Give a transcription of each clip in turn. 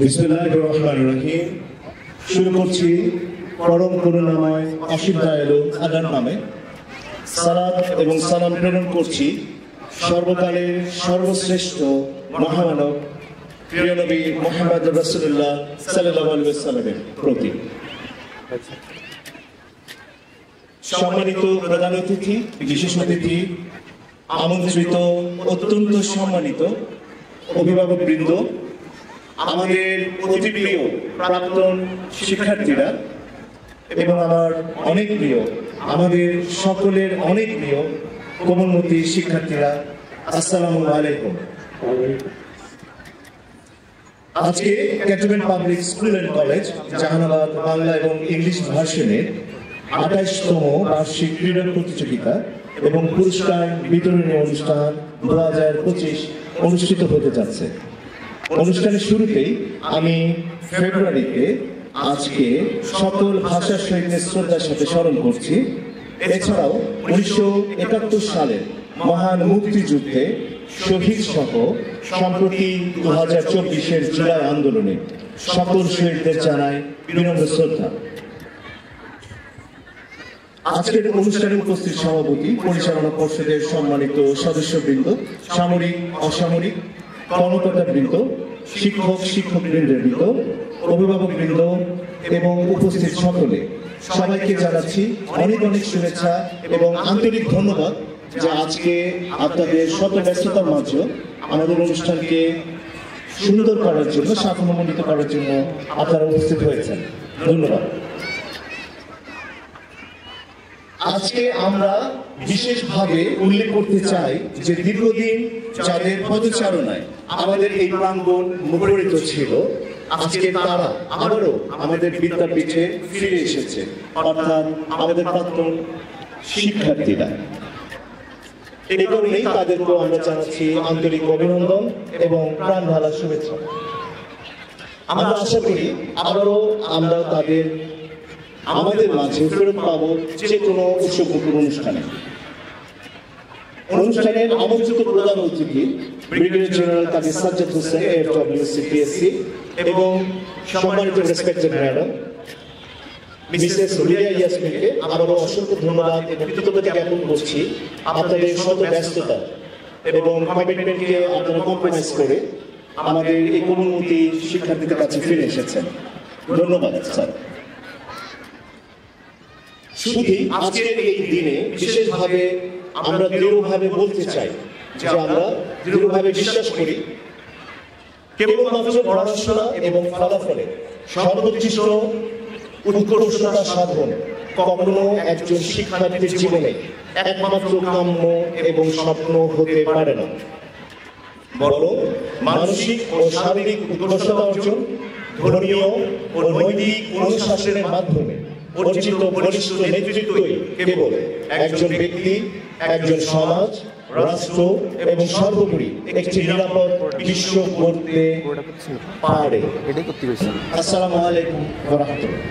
বিসমিল্লাহিররহমানিররহিম। শুরু করছি পরম করুণাময় অসীম দয়ালু আল্লাহর নামে। সালাত এবং সালাম প্রেরণ করছি সর্বকালের সর্বশ্রেষ্ঠ মহামানব প্রিয় নবী মুহাম্মদ রাসূলুল্লাহ সাল্লাল্লাহু আলাইহি ওয়াসাল্লামের প্রতি। সম্মানিত প্রধান অতিথি, বিশেষ অতিথি, আমন্ত্রিত অত্যন্ত সম্মানিত অভিভাবকবৃন্দ, আমাদের অতি প্রিয় প্রাক্তন শিক্ষার্থীরা এবং আমার অনেক প্রিয়, আমাদের সকলের অনেক প্রিয় কোমলমতি শিক্ষার্থীরা, আসসালামু আলাইকুম। আজকে cantonment public school and college Jehanabad Bangla এবং ইংলিশ ভার্সনের 28তম বার্ষিক ক্রীড়া প্রতিযোগিতা এবং পুরস্কার বিতরণী অনুষ্ঠান 2025 অনুষ্ঠিত হতে যাচ্ছে। অনুষ্ঠানের শুরুতেই আমি ফেব্রুয়ারিতে আজকে সকল ভাষা শহীদদের শ্রদ্ধার সাথে স্মরণ করছি। এছাড়াও 1971 সালের মহান মুক্তিযুদ্ধে শহীদ সহ সম্প্রতি 2024-এর জুলাই আন্দোলনে সকল শহীদদের জানায় বিনম্র শ্রদ্ধা। আজকের অনুষ্ঠানে উপস্থিত সভাপতি, পরিচালনা পর্ষদের সম্মানিত সদস্যবৃন্দ, সামরিক অসামরিক কর্মকর্তাবৃন্দ, শিক্ষকবৃন্দ, অভিভাবকবৃন্দ এবং উপস্থিত সকলে, সবাইকে জানাচ্ছি অনেক অনেক শুভেচ্ছা এবং আন্তরিক ধন্যবাদ যে আজকে আপনাদের শত ব্যস্ততার মাঝে আমাদের অনুষ্ঠানকে সুন্দর করার জন্য, সাফল্যমণ্ডিত করার জন্য আপনারা উপস্থিত হয়েছেন। ধন্যবাদ। আজকে আমরা বিশেষভাবে উল্লেখ করতে চাই যে দীর্ঘদিন যাদের পদচারণায় আমাদের এই প্রাঙ্গণ মুখরিত ছিল, আজকে তারা আবারও আমাদের বিদ্যাপীঠে ফিরে এসেছে, অর্থাৎ আমাদের প্রাক্তন শিক্ষার্থীরা। এই কারণেই তাদেরকেও আমরা জানাচ্ছি আন্তরিক অভিনন্দন এবং প্রাণ ঢালা শুভেচ্ছা। আমরা আশা করি আবারও আমরা তাদের আমাদের মাঝে ফেরত পাবো যে কোনো উৎসবমুখর অনুষ্ঠানে। অনুষ্ঠানের আমন্ত্রিত প্রধান অতিথি ব্রিগেডিয়ার জেনারেল কাজী সাজ্জাদ হোসেন, AFW CPSC, এবং সম্মানিত রেসপেক্টেড ম্যাডাম মিসেস রিয়া ইয়াসমিনকে আবারও অসংখ্য ধন্যবাদ এবং কৃতজ্ঞতা জ্ঞাপন করছি আপনাদের শত ব্যস্ততা এবং কমিটমেন্টকে আপনারা কম্প্রোমাইজ করে আমাদের এই কোমলমতি শিক্ষার্থীদের কাছে ফিরে এসেছেন। ধন্যবাদ স্যার। শুধু আজকের এই দিনে বিশেষভাবে আমরা দৃঢ়ভাবে বলতে চাই যে আমরা দৃঢ়ভাবে বিশ্বাস করি কেবলমাত্র পড়াশোনা এবং ফলাফলে সর্বোৎকৃষ্ট উৎকর্ষতা সাধন কখনো একজন শিক্ষার্থীর জীবনে একমাত্র কাম্য এবং স্বপ্ন হতে পারে না, বরং মানসিক ও শারীরিক উৎকর্ষতা অর্জন ধর্মীয় ও নৈতিক অনুশাসনের মাধ্যমে অর্জিত বলিষ্ঠ নেতৃত্বই কেবল একজন ব্যক্তি, একজন সমাজ, রাষ্ট্র এবং সর্বোপরি একটি নিরাপদ বিশ্ব গড়তে পারে। আসসালামু আলাইকুম ওয়া রাহমাতুল্লাহ।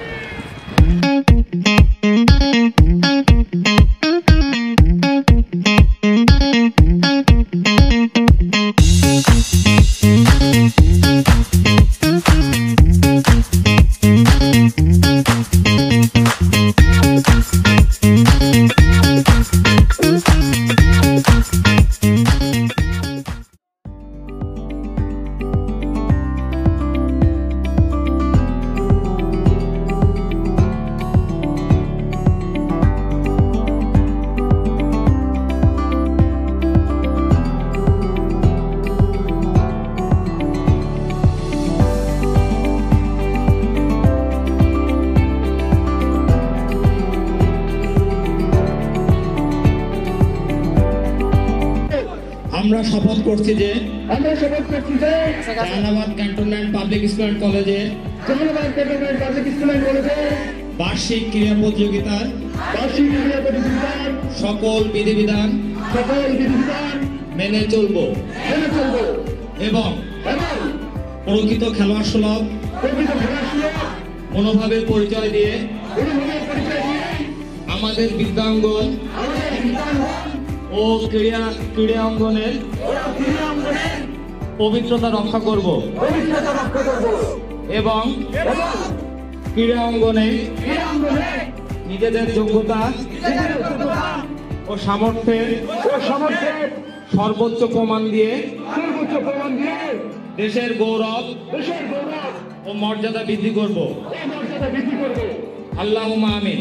আমরা শপথ করছি যে Jehanabad cantonment public school and কলেজে বার্ষিক ক্রীড়া প্রতিযোগিতার সকল বিধিবিধান মেনে চলব এবং প্রকৃত খেলোয়াড় সুলভ মনোভাবের পরিচয় দিয়ে আমাদের বিদ্যাঙ্গন ও ক্রীড়া অঙ্গনের পবিত্রতা রক্ষা করব এবং ক্রীড়া অঙ্গনে নিজেদের যোগ্যতা ও সামর্থ্যের সর্বোচ্চ প্রমাণ দিয়ে দেশের গৌরব ও মর্যাদা বৃদ্ধি করব। আল্লাহুম্মা আমিন।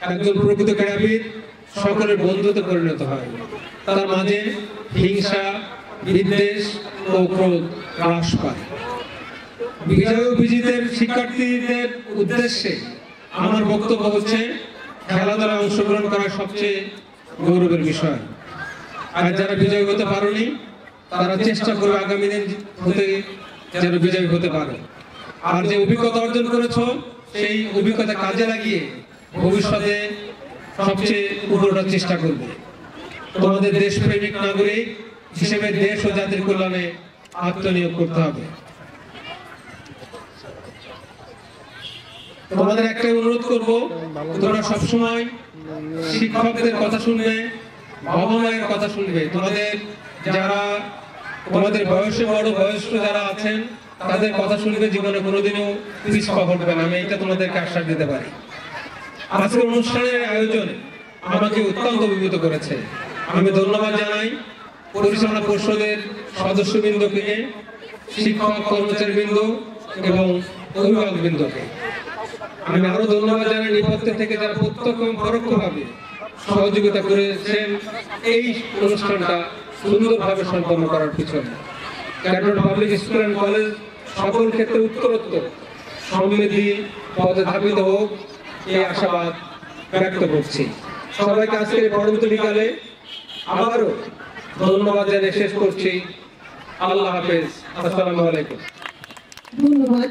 একজন প্রকৃত ক্রীড়াবিদ সকলের বন্ধুতে পরিণত হয়। তার মাঝে হিংসা, বিদ্বেষ ও ক্রোধ হ্রাস পায়। বিজয় ও বিজয়ীদের শিক্ষার্থীদের উদ্দেশ্যে আমার বক্তব্য হচ্ছে, খেলাধুলায় অংশগ্রহণ করা সবচেয়ে গৌরবের বিষয়। আর যারা বিজয়ী হতে পারেনি তারা চেষ্টা করবে আগামী দিন হতে যেন বিজয়ী হতে পারে। আর যে অভিজ্ঞতা অর্জন করেছো সেই অভিজ্ঞতা কাজে লাগিয়ে ভবিষ্যতে সবচেয়ে উপরটার চেষ্টা করবে। তোমাদের দেশপ্রেমিক নাগরিক হিসেবে দেশ ও জাতির কল্যাণে আত্মনিয়োগ করতে হবে। তোমাদের একটাই অনুরোধ করব, তোমরা সবসময় শিক্ষকদের কথা শুনবে, বাবা মায়ের কথা শুনবে। তোমাদের বয়সে বড় বয়স্ক যারা আছেন তাদের কথা শুনবে, জীবনে কোনোদিনও পিছপা হটবে না, আমি এটা তোমাদেরকে আশ্বাস দিতে পারি। আজকের অনুষ্ঠানের আয়োজন আমাকে অত্যন্ত অভিভূত করেছে। আমি ধন্যবাদ জানাই পরিচালনা পর্ষদের সদস্যবৃন্দকে, শিক্ষক কর্মচারীবৃন্দ এবং অভিভাবকবৃন্দকে। আমি আরো ধন্যবাদ জানাই নেপথ্য থেকে যারা প্রত্যক্ষ এবং পরোক্ষভাবে সহযোগিতা করেছেন এই অনুষ্ঠানটা সুন্দরভাবে সম্পন্ন করার পিছনে। Cantonment public school and college সকল ক্ষেত্রে উত্তরোত্তর সমৃদ্ধি পথে ধাবিত হোক এই আশাবাদ ব্যক্ত করছি। সবাইকে আজকের পরবর্তী বিকালে আবারও ধন্যবাদ জানিয়ে শেষ করছি। আল্লাহ হাফেজ। আসসালামু আলাইকুম। ধন্যবাদ।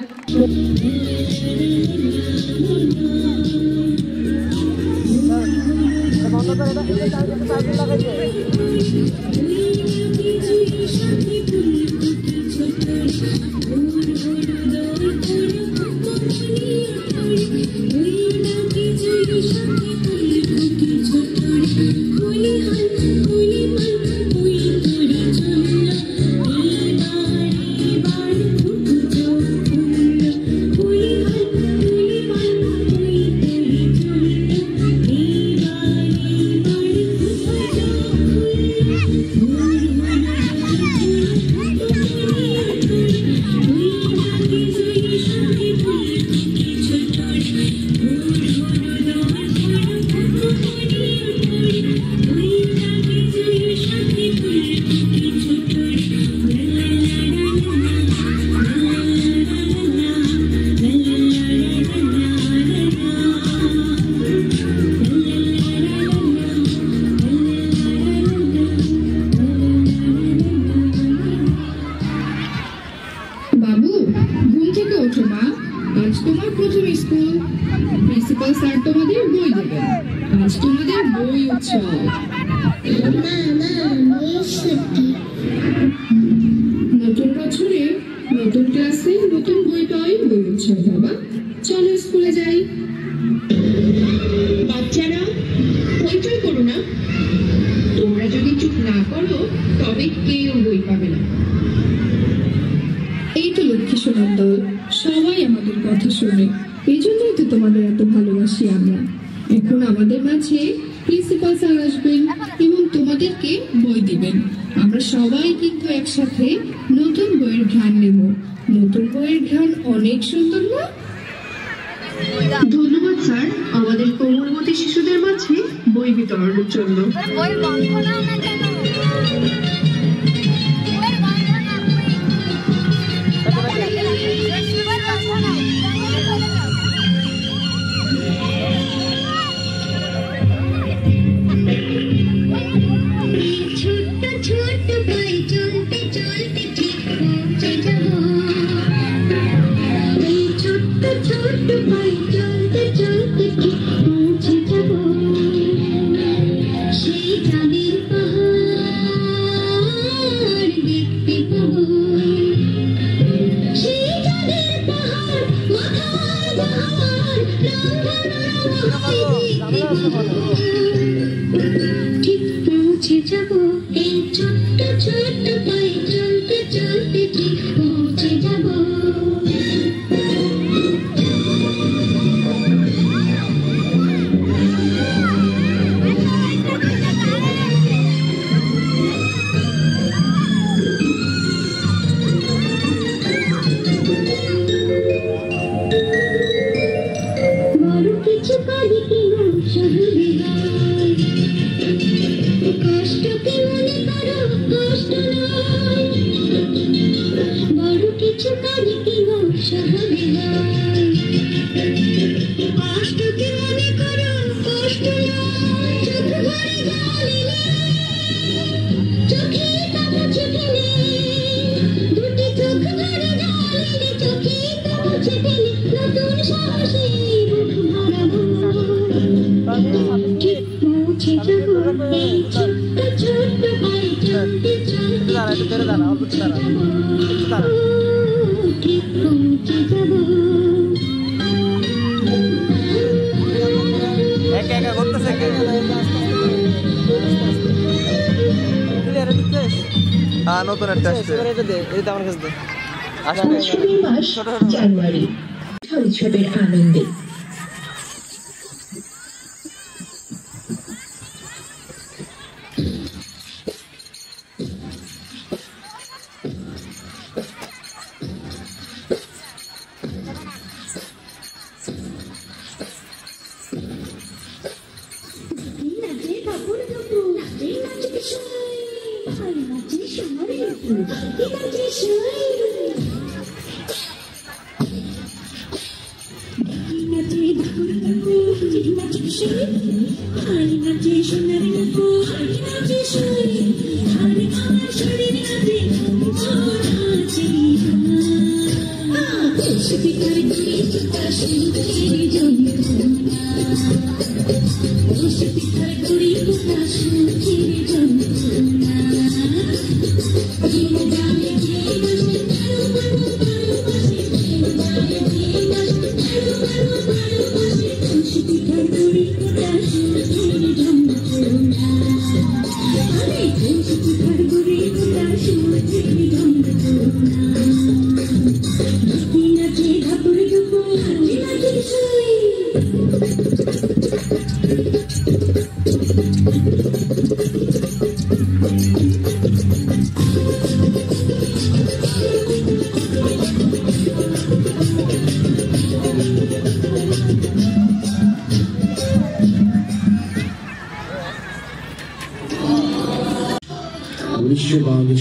নতুন বছরে নতুন ক্লাসে নতুন বই পাই, বই উৎসব। বাবা চলো স্কুলে যাই। বাচ্চারা হইচই করো না, তোমরা যদি চুপ না করো তবে কেউ বই পাবে না। এই তো লক্ষ্মী সোনার দল, সবাই আমাদের কথা শুনে, এই জন্যই তো তোমাদের এত ভালোবাসি আমরা। এখন আমাদের মাঝে প্রিন্সিপাল স্যার আসবেন এবং তোমাদেরকে বই দিবেন। আমরা সবাই কিন্তু একসাথে নতুন বইয়ের ঘ্রাণ নেব। নতুন বইয়ের ঘ্রাণ অনেক সুন্দর না? ধন্যবাদ স্যার আমাদের কোমলমতি শিশুদের মাঝে বই বিতরণের জন্য। ঠিক পৌঁছে যাব এই ছোট্ট ছোট্ট পায়ে চলতে চলতে, ঠিক পৌঁছে যাব। বড় কিছু পারি কি কষ্টকে মনে করো কষ্ট নয়, বড় কিছু কাজে কেবল সহজে হয়। কষ্টকে মনে করো কষ্ট নয়, চোখ ভরে জ্বালিলে চোখে তা মুছে ফেলে, দুটি চোখ ভরে জ্বালিলে চোখে তা মুছে ফেলে, নতুন সাহসে বুক ভরাবো। ঠিক পৌঁছে যাবো এই ছোট্ট ছোট্ট পায়ে চলতে চলতে, ঠিক পৌঁছে যাবো। একা একা করতেছে নতুন একটা আসছে আমার কাছে মৌসুমী মাস জানুয়ারি, উৎসবের আনন্দে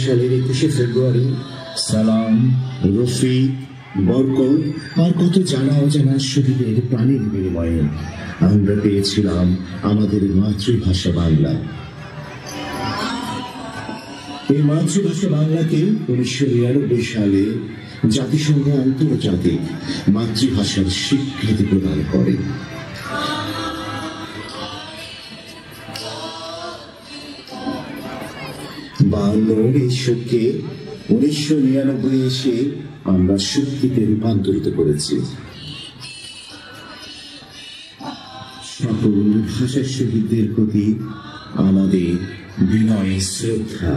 সালের 21শে ফেব্রুয়ারি সালাম, রফি, বরকত আর কত জানা অজানা শহীদের প্রাণের বিনিময়ে আমরা পেয়েছিলাম আমাদের মাতৃভাষা বাংলা। এই মাতৃভাষা বাংলাকে 1999 সালে জাতিসংঘ আন্তর্জাতিক মাতৃভাষার স্বীকৃতি প্রদান করে। এই শোককে 1999 এসে আমরা শক্তিতে রূপান্তরিত করেছি। সকল ভাষা শহীদদের প্রতি আমাদের বিনয় শ্রদ্ধা।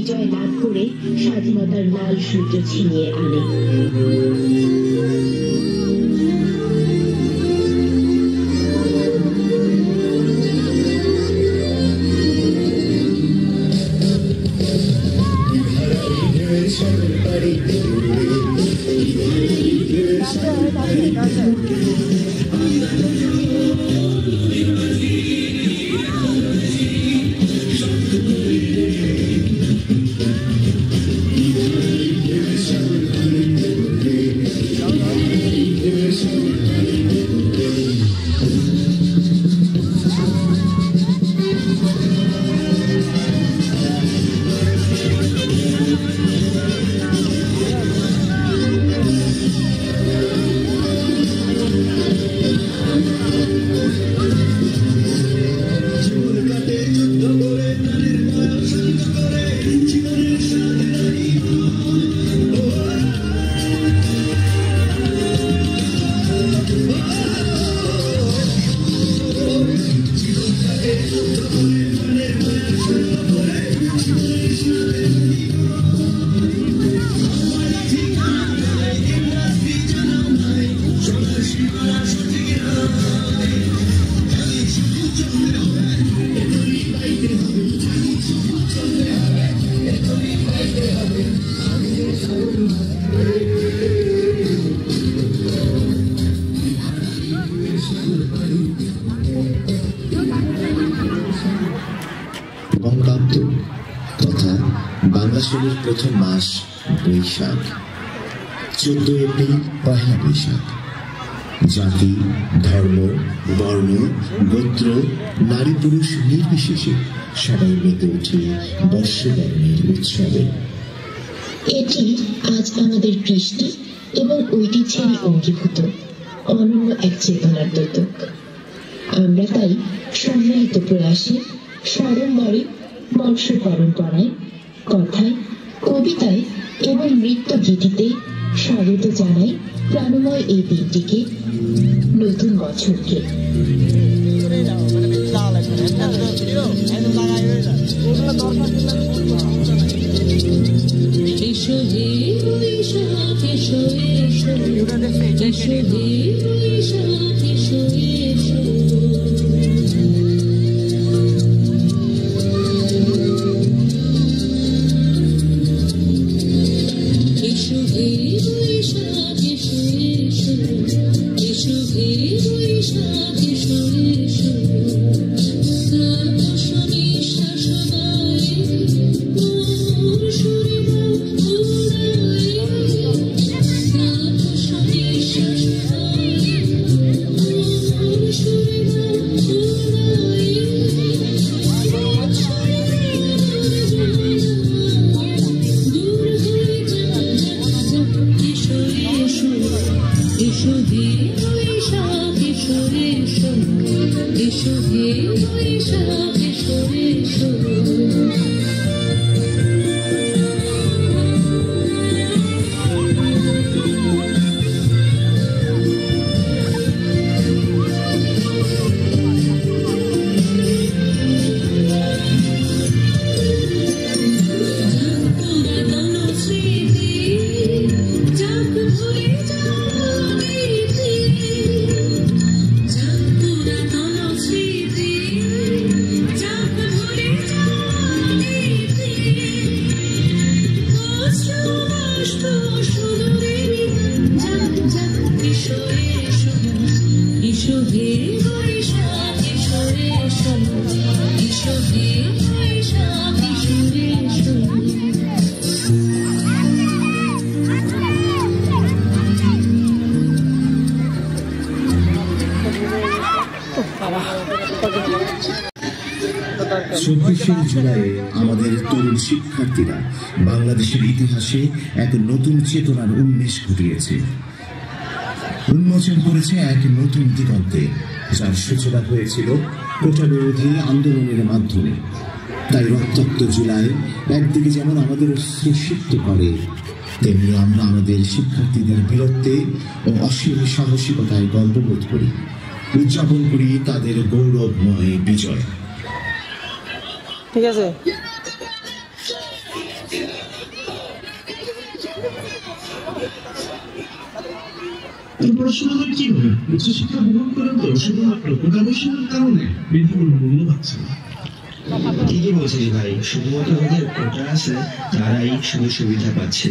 বিজয় লাভ করে স্বাধীনতার লাল সূর্য ছিনিয়ে আনে। বঙ্গাব্দ তথা বাংলা সালের প্রথম মাস বৈশাখ, 14 এপ্রিল পহেলা বৈশাখ। জাতি, ধর্ম, বর্ণ, গোত্র, নারী পুরুষ নির্বিশেষে সবাই মেতে ওঠে বর্ষবরণের উৎসবে। এটি আজ আমাদের কৃষ্টি এবং ঐতিহ্যেরই অঙ্গীভূত অনন্য এক চেতনার দ্যোতক। আমরা তাই সম্মিলিত প্রয়াসে স্মরণবরে বর্ষ পরম্পরায়, কথায়, কবিতায় এবং নৃত্য গীতিতে স্বাগত জানাই প্রাণময় এই দিনটিকে, নতুন বছরকে। এসো হে বৈশাখ এসো এসো, এসো হে বৈশাখ এসো এসো। এসো হে বৈশাখ এসো এসো, এসো হে বৈশাখ এসো এসো। আকাশ নিঃশ্বাস গায়ে মোর সুরে দাও উড়ায়ে। আকাশ নিঃশ্বাস গায়ে মোর সুরে দাও উড়ায়ে। দূর হয়ে যাক এসো এসো, এসো হে বৈশাখ এসো এসো, এসো হে বৈশাখ এসো এসো। জুলাই আমাদের তরুণ শিক্ষার্থীরা বাংলাদেশের ইতিহাসে এক নতুন চেতনার উন্মেষ ঘটিয়েছে, উন্মোচন করেছে এক নতুন দিগন্তে, যার সূচনা হয়েছিল কোটা বিরোধী আন্দোলনের মাধ্যমে। তাই রক্তাক্ত জুলাই একদিকে যেমন আমাদের অশ্রুসিক্ত করে, তেমনি আমরা আমাদের শিক্ষার্থীদের বীরত্বে ও অসীম সাহসিকতায় গর্ববোধ করি, উদযাপন করি তাদের গৌরবময় বিজয়। ঠিক আছে। পড়াশোনা হয় কিভাবে? উচ্চশিক্ষা গ্রহণ করেন তো শুধুমাত্র গবেষণার কারণে বিধাগুলো মূল্য পাচ্ছে না। ঠিকই বলছিস ভাই, শুধুমাত্র ওদের কোটা আছে তারাই সুযোগ সুবিধা পাচ্ছে।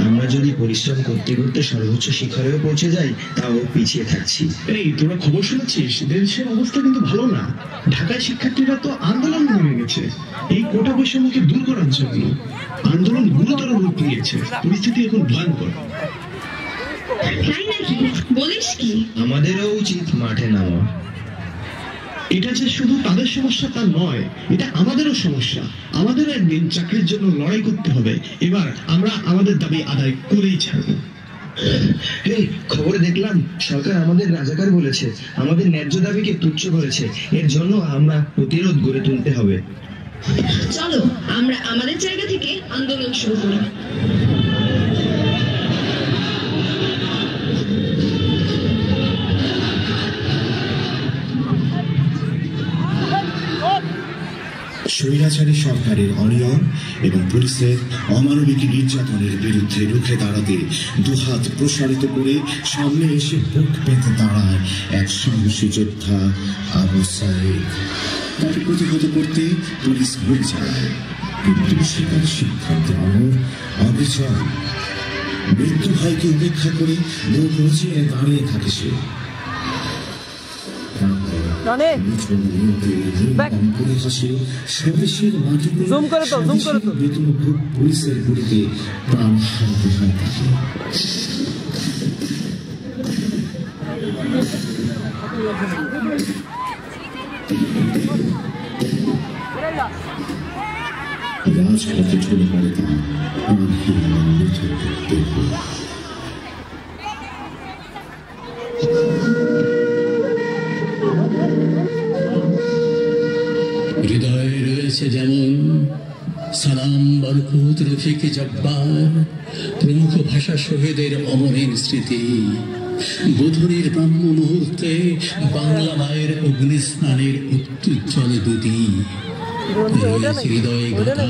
আমরা যদি পরিশ্রম করতে করতে সর্বোচ্চ শিখরেও পৌঁছে যাই তাও পিছিয়ে থাকছি। এই তোরা খবর শুনেছিস? দেশের অবস্থা কিন্তু ভালো না। ঢাকায় শিক্ষার্থীরা তো আন্দোলন নেমে গেছে এই কোটা বৈষম্যকে দূর করার জন্য। আন্দোলন গুরুতর রূপ নিয়েছে, পরিস্থিতি এখন ভয়ঙ্কর। তাই নাকি? বলিস কি? আমাদেরও উচিত মাঠে নামা। এটা যে শুধু তাদের সমস্যা তা নয়, এটা আমাদেরও সমস্যা। আমাদেরও একদিন চাকরির জন্য লড়াই করতে হবে। এবার আমরা আমাদের দাবি আদায় করেই ছাড়বো। খবরে দেখলাম সরকার আমাদের রাজাকার বলেছে, আমাদের ন্যায্য দাবিকে তুচ্ছ করেছে। এর জন্য আমরা প্রতিরোধ গড়ে তুলতে হবে। চলো আমরা আমাদের জায়গা থেকে আন্দোলন শুরু করি। স্বৈরাচারী সরকারের অনিয়ম এবং পুলিশের অমানবিক নির্যাতনের বিরুদ্ধে রুখে দাঁড়াতে দুহাত প্রসারিত করে সামনে এসে বুক পেতে দাঁড়ায় এক সাহসী যোদ্ধা আবু সাঈদ। তাকে প্রতিহত করতে পুলিশ গুলি চালায়, কিন্তু সেখানে সিদ্ধান্ত অবিচল। মৃত্যু ভয়কে উপেক্ষা করে মুখ উঁচিয়ে দাঁড়িয়ে থাকে সে। পুলিশের গুলিতে প্রাণ শান্তি হয়ে থাকে। রাজপথে ঢলে পড়ে তার হৃদয়ে রয়েছে যেমন সালাম, বরকত, রফিক, জব্বার প্রমুখ ভাষা শহীদের অমরের স্মৃতি। বোধনের ব্রাহ্ম মুহূর্তে বাংলা মায়ের অগ্নিস্নানের অত্যুজ্জ্বল দুটি হৃদয়ে গাথা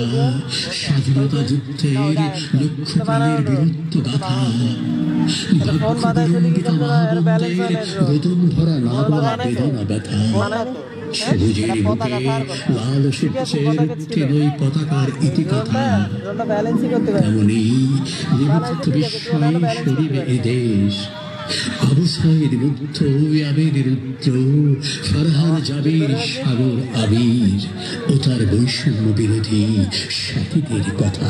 স্বাধীনতা যুদ্ধের লক্ষ্য প্রাণের বীরত্ব গাথা। রোদন ভরা নাগরা বেদনা ব্যথা। সবুজের বুকে লাল সূর্যের তেলই পতাকার ইতিকথা। তেমনি নিমুক্ত বিস্ময় শরীরে এ দেশ। আবু সাঈদ মুগ্ধ, আবেদ রুদ্র, ফারহান জাবির, সাগর আবির ও তার বৈষম্য বিরোধী সাথীদের কথা।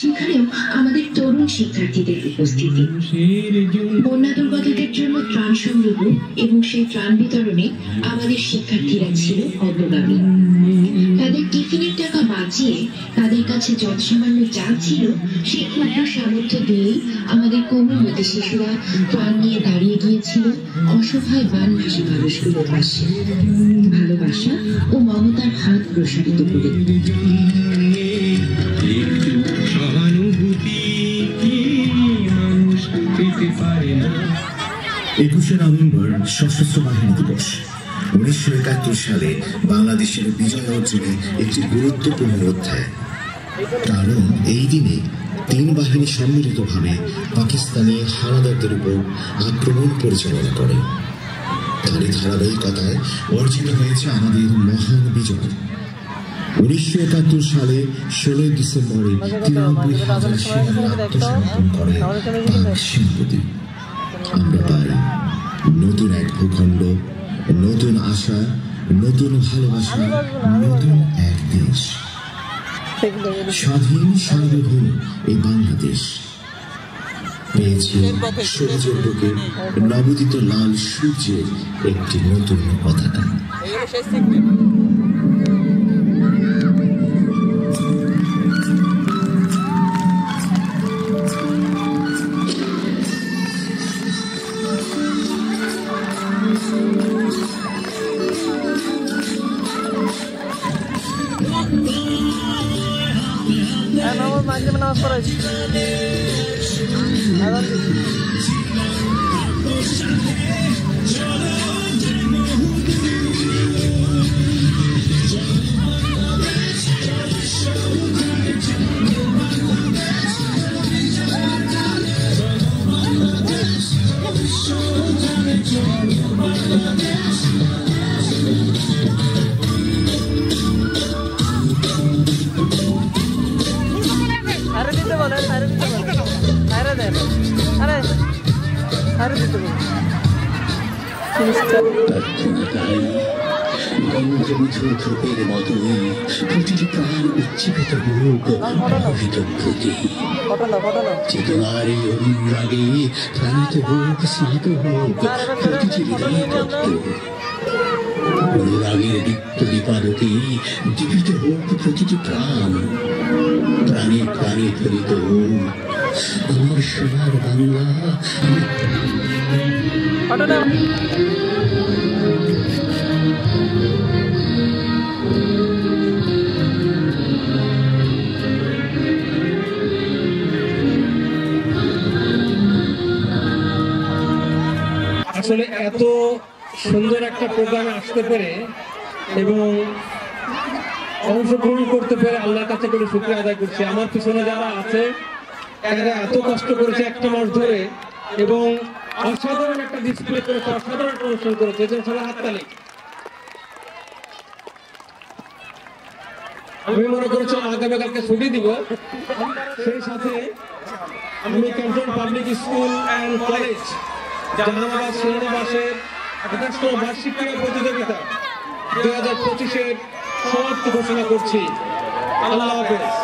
সেখানেও আমাদের তরুণ শিক্ষার্থীদের উপস্থিতি। বন্যা দুর্গতদের জন্য ত্রাণ সংগ্রহ এবং সেই ত্রাণ বিতরণে আমাদের শিক্ষার্থীরা ছিল অগ্রগামী। তাদের টিফিনের টাকা বাঁচিয়ে তাদের কাছে যৎসামান্য যা ছিল সেই ক্ষুদ্র সামর্থ্য সালেই আমাদের কোমলমতি শিশুরা প্রাণ নিয়ে দাঁড়িয়ে গিয়েছিল অসহায় বানভাসী মানুষগুলোর পাশে, ভালোবাসা ও মমতার হাত প্রসারিত করে। মানুষ পেতে পারে না। 21শে নভেম্বর সশস্ত্র বাহিনী দিবস। 1971 সালে বাংলাদেশের বিজয় অর্জনে একটি গুরুত্বপূর্ণ অধ্যায়। কারণ এই দিনে 3 বাহিনী সম্মিলিতভাবে পাকিস্তানি হানাদারদের উপর আক্রমণ পরিচালনা করে। তারই ধারাবাহিকতায় অর্জিত হয়েছে আমাদের মহান বিজয়। 1971 সালে 16 ডিসেম্বরে 93,000 সেনারা আত্মসমর্পণ করে পাক সেনাপতি। আমরা পাই নতুন এক ভূখণ্ড, নতুন আশা, নতুন ভালোবাসা, নতুন এক দেশ, স্বাধীন সার্বভৌম এই বাংলাদেশ। পেয়েছি সূর্যের বুকে নবোদিত লাল সূর্যের একটি নতুন পতাকা। নামাজ পড়াইছি। আরে দিতে বলেন, আরে দিতে বলেন, আরে দেন, আরে আরে দিতে বলেন। ধূপের মতোই প্রতিটি প্রাণ উজ্জীবিত হোক অভিত প্রতি চেতনার এই অনুরাগে প্রাণিত হোক, স্নাত হোক প্রতিটি হৃদয় তত্ত্ব। অনুরাগের দীপ্ত দীপালোকে দীপিত হোক প্রতিটি প্রাণ, প্রাণে প্রাণে ফলিত হোক আমার সোনার বাংলা। আসলে এত সুন্দর একটা প্রোগ্রামে আসতে পেরে এবং অংশগ্রহণ করতে পেরে আল্লাহর কাছে করে শুকরিয়া আদায় করছি। আমার পিছনে যারা আছে এরা এত কষ্ট করেছে একটা মাস ধরে এবং অসাধারণ একটা ডিসপ্লে করেছে, অসাধারণ একটা অনুষ্ঠান করেছে, এজন্য সবাই হাততালি। আমি মনে করেছিলাম আগামীকালকে ছুটি দিব, সেই সাথে আমি canton public school and college Jahanabad সেনানিবাসের 28তম বার্ষিক ক্রীড়া প্রতিযোগিতা 2025-এর সমাপ্তি ঘোষণা করছি। আল্লাহ হাফেজ।